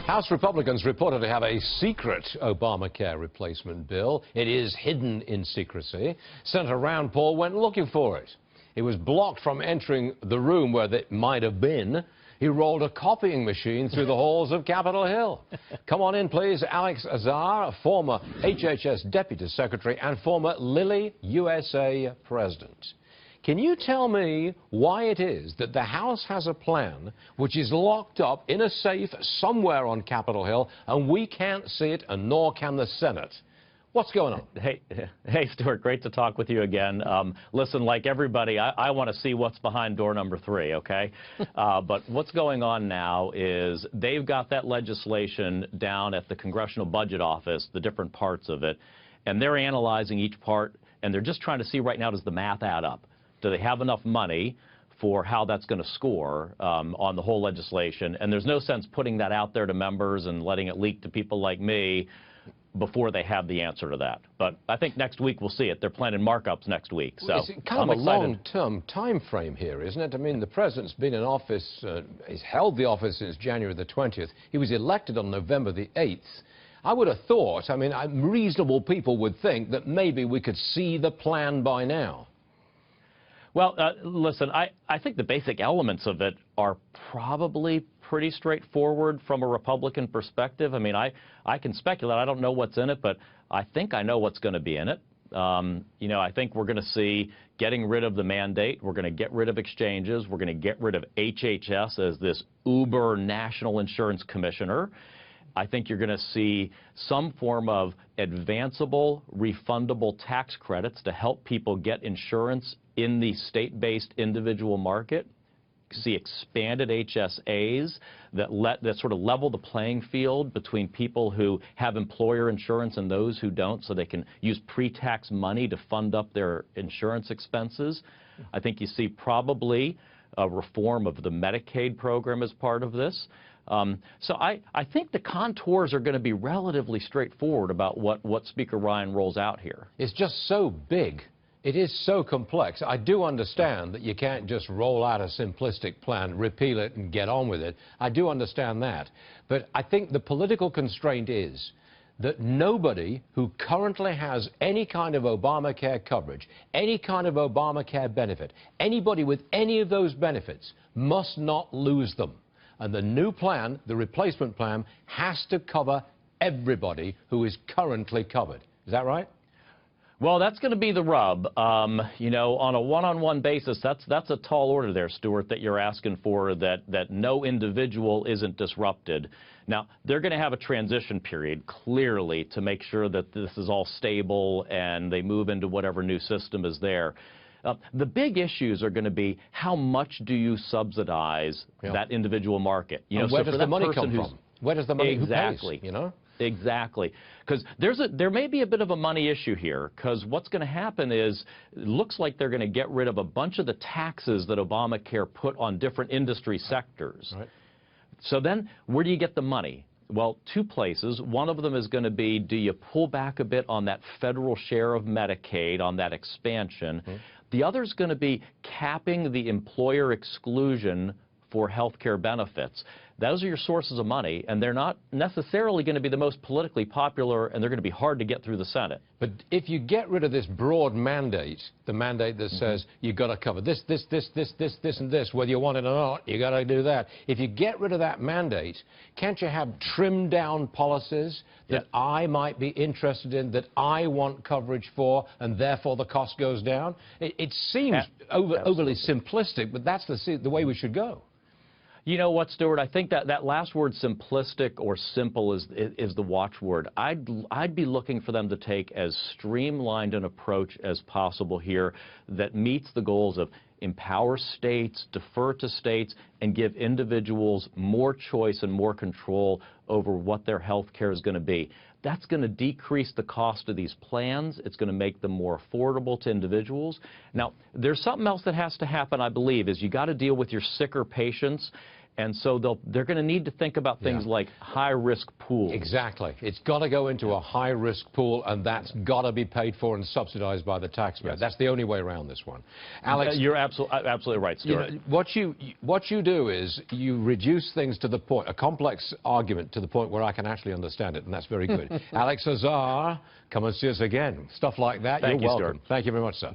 House Republicans reportedly have a secret Obamacare replacement bill. It is hidden in secrecy. Senator Rand Paul went looking for it. He was blocked from entering the room where it might have been. He rolled a copying machine through the halls of Capitol Hill. Come on in, please. Alex Azar, a former HHS Deputy Secretary and former Lilly USA President. Can you tell me why it is that the House has a plan which is locked up in a safe somewhere on Capitol Hill and we can't see it, and nor can the Senate? What's going on? Hey, Stuart, great to talk with you again. Listen, like everybody, I want to see what's behind door number 3, okay? But what's going on now is they've got that legislation down at the Congressional Budget Office, the different parts of it, and they're analyzing each part, and they're just trying to see right now, does the math add up? Do they have enough money for how that's going to score on the whole legislation? And there's no sense putting that out there to members and letting it leak to people like me before they have the answer to that. But I think next week we'll see it. They're planning markups next week. So it's kind of a long-term time frame here, isn't it? I mean, the president's been in office, he's held the office since January the 20th. He was elected on November the 8th. I would have thought, I mean, reasonable people would think that maybe we could see the plan by now. Well, listen, I think the basic elements of it are probably pretty straightforward from a Republican perspective. I mean, I can speculate. I don't know what's in it, but I think I know what's going to be in it. You know, I think we're going to see getting rid of the mandate. We're going to get rid of exchanges. We're going to get rid of HHS as this uber national insurance commissioner. I think you're going to see some form of advanceable, refundable tax credits to help people get insurance in the state-based individual market. See expanded HSAs that sort of level the playing field between people who have employer insurance and those who don't, so they can use pre-tax money to fund up their insurance expenses. I think you see probably a reform of the Medicaid program as part of this. So I think the contours are going to be relatively straightforward about what Speaker Ryan rolls out here. It's just so big. It is so complex. I do understand that you can't just roll out a simplistic plan, repeal it, and get on with it. I do understand that. But I think the political constraint is that nobody who currently has any kind of Obamacare coverage, any kind of Obamacare benefit, anybody with any of those benefits must not lose them. And the new plan, the replacement plan, has to cover everybody who is currently covered. Is that right? Well, that's going to be the rub. You know, on a one-on-one basis, that's a tall order there, Stuart, that you're asking for, that no individual isn't disrupted. Now, they're going to have a transition period, clearly, to make sure that this is all stable and they move into whatever new system is there. The big issues are going to be how much do you subsidize that individual market? You know, where does the money come from? Where does the money exactly who pays, you know? Exactly. Because there may be a bit of a money issue here, because what's going to happen is it looks like they're going to get rid of a bunch of the taxes that Obamacare put on different industry sectors. Right. So then where do you get the money? Well, 2 places. One of them is going to be, do you pull back a bit on that federal share of Medicaid, on that expansion? Mm-hmm. The other is going to be capping the employer exclusion for health care benefits. Those are your sources of money, and they're not necessarily going to be the most politically popular, and they're going to be hard to get through the Senate. But if you get rid of this broad mandate, the mandate that says you've got to cover this, and this, whether you want it or not, you've got to do that. If you get rid of that mandate, can't you have trimmed down policies that I might be interested in, that I want coverage for, and therefore the cost goes down? It seems overly simplistic, but that's the way we should go. You know what, Stuart? I think that last word, simplistic or simple, is the watchword. I'd be looking for them to take as streamlined an approach as possible here that meets the goals of empower states, defer to states, and give individuals more choice and more control over what their health care is going to be. That's going to decrease the cost of these plans. It's going to make them more affordable to individuals. Now, there's something else that has to happen, I believe, is you got to deal with your sicker patients. And so they're going to need to think about things like high-risk pools. Exactly. It's got to go into a high-risk pool, and that's got to be paid for and subsidized by the taxpayer. Yes. That's the only way around this one. Alex, you're absolutely right, Stuart. You know, what you do is you reduce things to the point, a complex argument to the point where I can actually understand it, and that's very good. Alex Azar, come and see us again. Stuff like that, Thank you're you, welcome. Stuart. Thank you very much, sir.